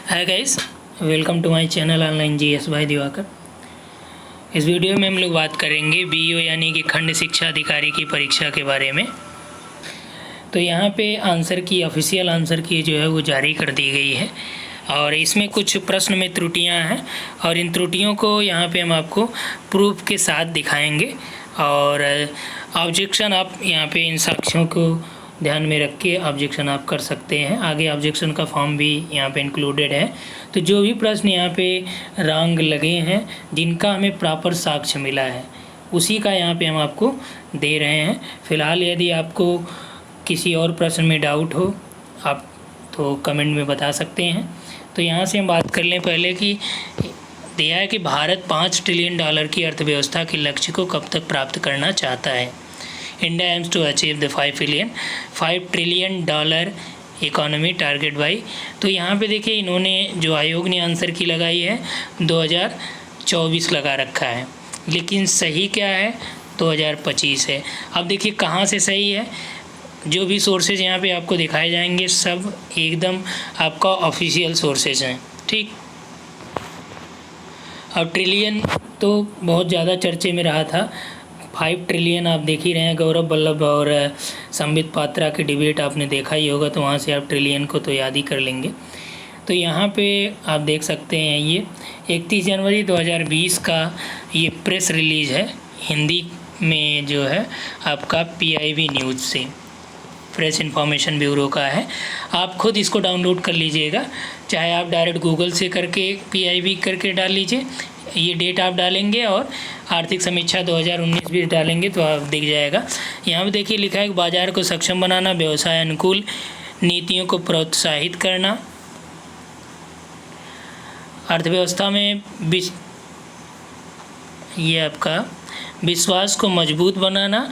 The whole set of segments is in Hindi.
Hi guys, welcome to my channel online GS by Diwakar. इस वीडियो में हम लोग बात करेंगे बीईओ यानी कि खंड शिक्षा अधिकारी की परीक्षा के बारे में। तो यहाँ पे आंसर की ऑफिशियल आंसर की जो है वो जारी कर दी गई है और इसमें कुछ प्रश्न में त्रुटियाँ हैं और इन त्रुटियों को यहाँ पे हम आपको प्रूफ के साथ दिखाएंगे और ऑब्जेक्शन आप यहाँ पे इन साक्ष्यों को ध्यान में रख के ऑब्जेक्शन आप कर सकते हैं। आगे ऑब्जेक्शन का फॉर्म भी यहाँ पे इंक्लूडेड है। तो जो भी प्रश्न यहाँ पे रॉन्ग लगे हैं, जिनका हमें प्रॉपर साक्ष्य मिला है, उसी का यहाँ पे हम आपको दे रहे हैं। फ़िलहाल यदि आपको किसी और प्रश्न में डाउट हो आप तो कमेंट में बता सकते हैं। तो यहाँ से हम बात कर लें पहले कि दिया है कि भारत $5 ट्रिलियन की अर्थव्यवस्था के लक्ष्य को कब तक प्राप्त करना चाहता है। India aims to achieve the 5 trillion economy target by. तो यहाँ पे देखिए इन्होंने जो आयोग ने आंसर की लगाई है 2024 लगा रखा है, लेकिन सही क्या है 2025 है। अब देखिए कहाँ से सही है। जो भी सोर्सेज यहाँ पे आपको दिखाए जाएंगे सब एकदम आपका ऑफिशियल सोर्सेज हैं, ठीक। और ट्रिलियन तो बहुत ज़्यादा चर्चे में रहा था। 5 ट्रिलियन आप देख ही रहे हैं, गौरव वल्लभ और संबित पात्रा की डिबेट आपने देखा ही होगा, तो वहाँ से आप ट्रिलियन को तो याद ही कर लेंगे। तो यहाँ पे आप देख सकते हैं ये 31 जनवरी 2020 का ये प्रेस रिलीज है, हिंदी में जो है आपका PIB न्यूज़ से, प्रेस इन्फॉर्मेशन ब्यूरो का है। आप खुद इसको डाउनलोड कर लीजिएगा, चाहे आप डायरेक्ट गूगल से करके PIB करके डाल लीजिए, ये डेट आप डालेंगे और आर्थिक समीक्षा 2019 भी डालेंगे तो आप दिख जाएगा। यहाँ पे देखिए लिखा है कि बाजार को सक्षम बनाना, व्यवसाय अनुकूल नीतियों को प्रोत्साहित करना, अर्थव्यवस्था में ये आपका विश्वास को मजबूत बनाना,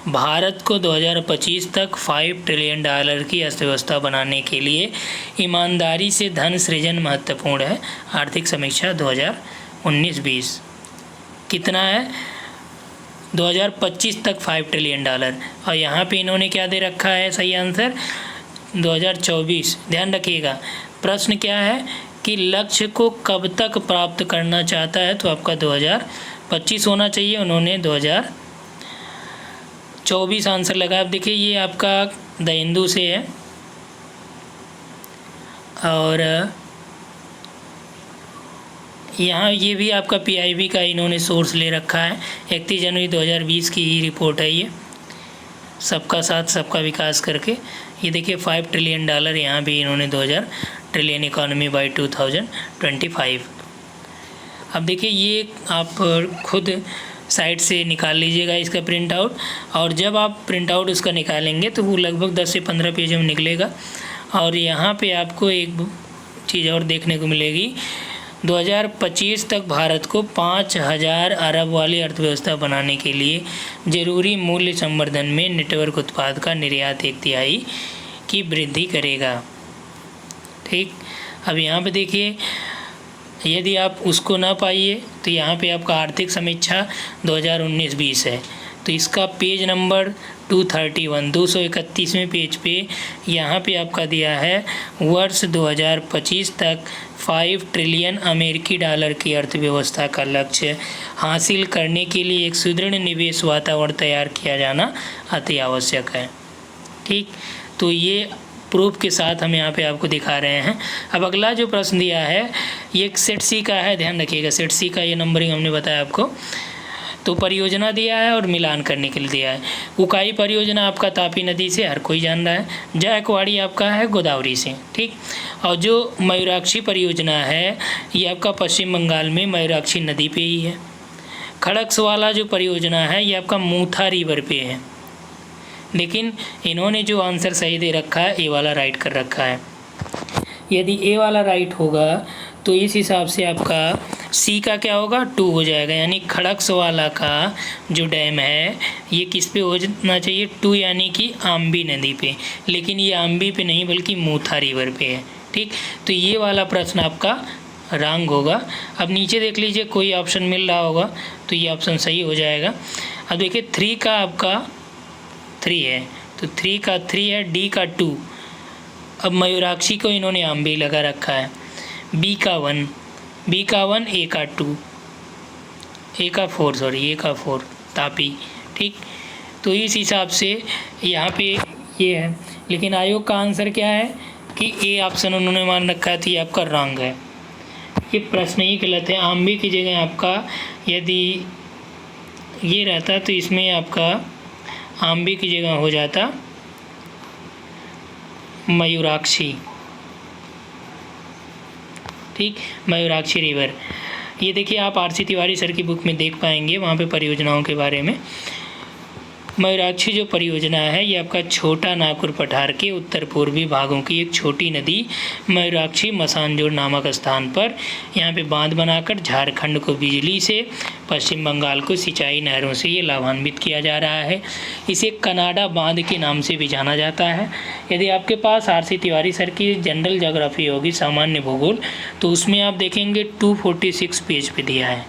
भारत को 2025 तक $5 ट्रिलियन की अर्थव्यवस्था बनाने के लिए ईमानदारी से धन सृजन महत्वपूर्ण है। आर्थिक समीक्षा 2019-20 कितना है 2025 तक $5 ट्रिलियन। और यहाँ पे इन्होंने क्या दे रखा है सही आंसर 2024। ध्यान रखिएगा प्रश्न क्या है कि लक्ष्य को कब तक प्राप्त करना चाहता है, तो आपका 2025 होना चाहिए, उन्होंने 2024 आंसर लगा। अब देखिए ये आपका द हिंदू से है और यहाँ ये भी आपका PIB का इन्होंने सोर्स ले रखा है। 31 जनवरी 2020 की ही रिपोर्ट है ये, सबका साथ सबका विकास करके। ये देखिए $5 ट्रिलियन यहाँ भी इन्होंने 2000 ट्रिलियन इकोनॉमी बाई 2025। अब देखिए ये आप खुद साइट से निकाल लीजिएगा इसका प्रिंट आउट, और जब आप प्रिंट आउट उसका निकालेंगे तो वो लगभग 10 से 15 पेज में निकलेगा। और यहाँ पे आपको एक चीज़ और देखने को मिलेगी, 2025 तक भारत को 5000 अरब वाली अर्थव्यवस्था बनाने के लिए ज़रूरी मूल्य संवर्धन में नेटवर्क उत्पाद का निर्यात 1/3 की वृद्धि करेगा, ठीक। अब यहाँ पे देखिए यदि आप उसको ना पाइए तो यहाँ पे आपका आर्थिक समीक्षा 2019-20 है, तो इसका पेज नंबर 231वें पेज पे यहाँ पे आपका दिया है वर्ष 2025 तक $5 ट्रिलियन अमेरिकी डॉलर की अर्थव्यवस्था का लक्ष्य हासिल करने के लिए एक सुदृढ़ निवेश वातावरण तैयार किया जाना अति आवश्यक है, ठीक। तो ये प्रूफ के साथ हम यहाँ पे आपको दिखा रहे हैं। अब अगला जो प्रश्न दिया है ये सेट सी का है, ध्यान रखिएगा सेट सी का ये नंबरिंग हमने बताया आपको। तो परियोजना दिया है और मिलान करने के लिए दिया है। उकाई परियोजना आपका तापी नदी से हर कोई जान रहा है, जायकवाड़ी आपका है गोदावरी से, ठीक। और जो मयूराक्षी परियोजना है ये आपका पश्चिम बंगाल में मयूराक्षी नदी पे ही है। खड़क्स वाला जो परियोजना है ये आपका मूथा रिवर पे है, लेकिन इन्होंने जो आंसर सही दे रखा है ए वाला राइट कर रखा है। यदि ए वाला राइट होगा तो इस हिसाब से आपका सी का क्या होगा 2 हो जाएगा, यानी खड़क्स वाला का जो डैम है ये किस पे होना चाहिए 2, यानी कि आम्बी नदी पे, लेकिन ये आम्बी पे नहीं बल्कि मूथा रिवर पे है, ठीक। तो ये वाला प्रश्न आपका रॉन्ग होगा। अब नीचे देख लीजिए कोई ऑप्शन मिल रहा होगा तो ये ऑप्शन सही हो जाएगा। अब देखिए 3 का आपका 3 है, तो 3 का 3 है, डी का 2 अब मयूराक्षी को इन्होंने आम्बी लगा रखा है। बी का 1, ए का 2, ए का 4 तापी। ठीक, तो इस हिसाब से यहाँ पे ये है, लेकिन आयोग का आंसर क्या है कि ए ऑप्शन उन्होंने मान रखा है, तो ये आपका रॉन्ग है। ये प्रश्न ही गलत है। आम्बी की जगह आपका यदि ये रहता तो इसमें आपका आम्बी की जगह हो जाता मयूराक्षी। ठीक, मयूराक्षी रिवर। ये देखिए आप आर सी तिवारी सर की बुक में देख पाएंगे, वहाँ पे परियोजनाओं के बारे में। मयूराक्षी जो परियोजना है ये आपका छोटा नागपुर पठार के उत्तर पूर्वी भागों की एक छोटी नदी मयूराक्षी मसानजोड़ नामक स्थान पर यहाँ पे बांध बनाकर झारखंड को बिजली से, पश्चिम बंगाल को सिंचाई नहरों से ये लाभान्वित किया जा रहा है। इसे कनाडा बांध के नाम से भी जाना जाता है। यदि आपके पास आर सी तिवारी सर की जनरल ज्योग्राफी होगी, सामान्य भूगोल, तो उसमें आप देखेंगे 246 पेज पे दिया है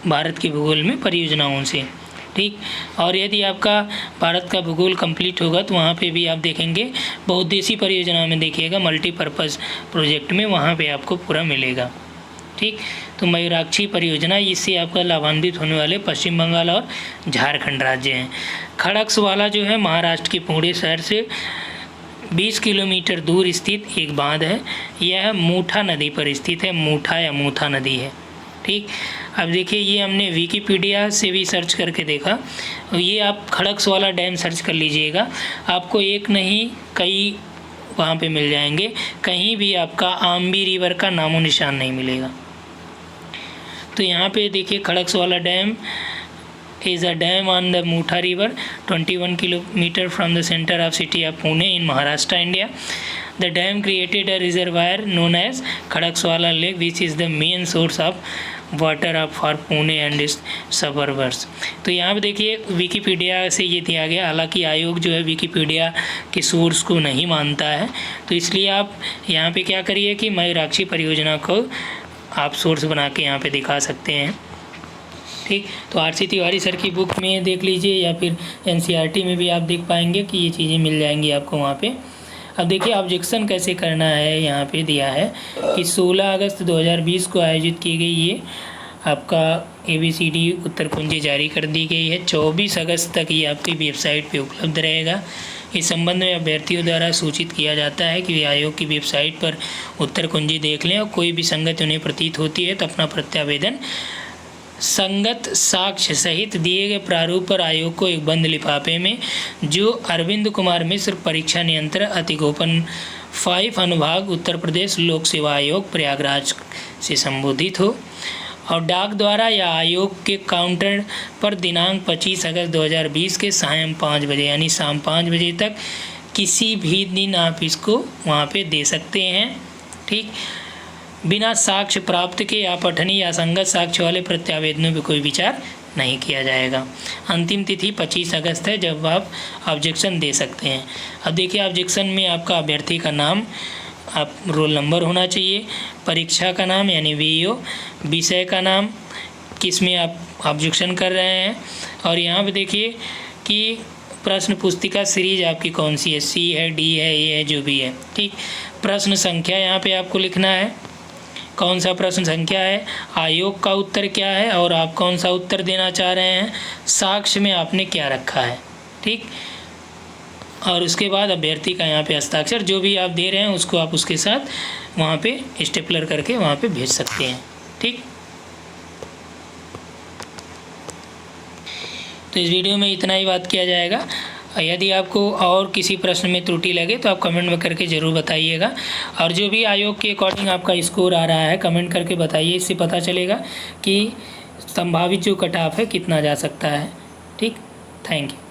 भारत के भूगोल में परियोजनाओं से। ठीक, और यदि आपका भारत का भूगोल कंप्लीट होगा तो वहाँ पे भी आप देखेंगे बहुउद्देशीय परियोजना में देखिएगा, मल्टीपर्पज़ प्रोजेक्ट में वहाँ पे आपको पूरा मिलेगा। ठीक, तो मयूराक्षी परियोजना, इससे आपका लाभान्वित होने वाले पश्चिम बंगाल और झारखंड राज्य हैं। खड़कवाला जो है महाराष्ट्र के पुणे शहर से 20 किलोमीटर दूर स्थित एक बांध है। यह मूठा नदी पर स्थित है, मूठा या मूथा नदी है। ठीक, अब देखिए ये हमने विकिपीडिया से भी सर्च करके देखा, ये आप खड़कवाला डैम सर्च कर लीजिएगा, आपको एक नहीं कई वहाँ पे मिल जाएंगे, कहीं भी आपका आम्बी रिवर का नामो निशान नहीं मिलेगा। तो यहाँ पे देखिए खड़कवाला dam is a dam on the Mutha river 21 kilometer from the center of city of Pune in Maharashtra, India. The dam created a reservoir known as Khadakswala Lake, which is the main source of water of for Pune and its suburbs। तो यहाँ पे देखिए विकिपीडिया से ये दिया गया, हालांकि आयोग जो है विकिपीडिया के सोर्स को नहीं मानता है, तो इसलिए आप यहाँ पे क्या करिए कि मयूराक्षी परियोजना को आप सोर्स बना के यहाँ पे दिखा सकते हैं। ठीक, तो आर सी तिवारी सर की बुक में देख लीजिए या फिर एनसीईआरटी में भी आप देख पाएंगे कि ये चीज़ें मिल जाएंगी आपको वहाँ पे। अब देखिए ऑब्जेक्शन कैसे करना है, यहाँ पे दिया है कि 16 अगस्त 2020 को आयोजित की गई ये आपका ABCD उत्तर कुंजी जारी कर दी गई है। 24 अगस्त तक ये आपकी वेबसाइट पे उपलब्ध रहेगा। इस संबंध में अभ्यर्थियों द्वारा सूचित किया जाता है कि वे आयोग की वेबसाइट पर उत्तर कुंजी देख लें और कोई भी संगत उन्हें प्रतीत होती है तो अपना प्रत्यावेदन संगत साक्ष्य सहित दिए गए प्रारूप पर आयोग को एक बंद लिफाफे में, जो अरविंद कुमार मिश्र परीक्षा नियंत्रक अतिगोपन 5 अनुभाग उत्तर प्रदेश लोक सेवा आयोग प्रयागराज से संबोधित हो, और डाक द्वारा या आयोग के काउंटर पर दिनांक 25 अगस्त 2020 के सायं 5 बजे यानी शाम 5 बजे तक किसी भी दिन आप इसको वहाँ पे दे सकते हैं। ठीक, बिना साक्ष्य प्राप्त के या पठनी या संगत साक्ष्य वाले प्रत्यावेदनों पर कोई विचार नहीं किया जाएगा। अंतिम तिथि 25 अगस्त है जब आप ऑब्जेक्शन दे सकते हैं। अब देखिए ऑब्जेक्शन में आपका अभ्यर्थी का नाम, आप रोल नंबर होना चाहिए, परीक्षा का नाम यानी VO, विषय का नाम, किस में आप ऑब्जेक्शन कर रहे हैं, और यहाँ पे देखिए कि प्रश्न पुस्तिका सीरीज आपकी कौन सी है, C है, D है, A है, जो भी है। ठीक, प्रश्न संख्या यहाँ पे आपको लिखना है, कौन सा प्रश्न संख्या है, आयोग का उत्तर क्या है और आप कौन सा उत्तर देना चाह रहे हैं, साक्ष्य में आपने क्या रखा है। ठीक, और उसके बाद अभ्यर्थी का यहाँ पे हस्ताक्षर, जो भी आप दे रहे हैं उसको आप उसके साथ वहाँ पे स्टेपलर करके वहाँ पे भेज सकते हैं। ठीक, तो इस वीडियो में इतना ही बात किया जाएगा। यदि आपको और किसी प्रश्न में त्रुटि लगे तो आप कमेंट में करके ज़रूर बताइएगा, और जो भी आयोग के अकॉर्डिंग आपका स्कोर आ रहा है कमेंट करके बताइए, इससे पता चलेगा कि संभावित जो कट ऑफ है कितना जा सकता है। ठीक, थैंक यू।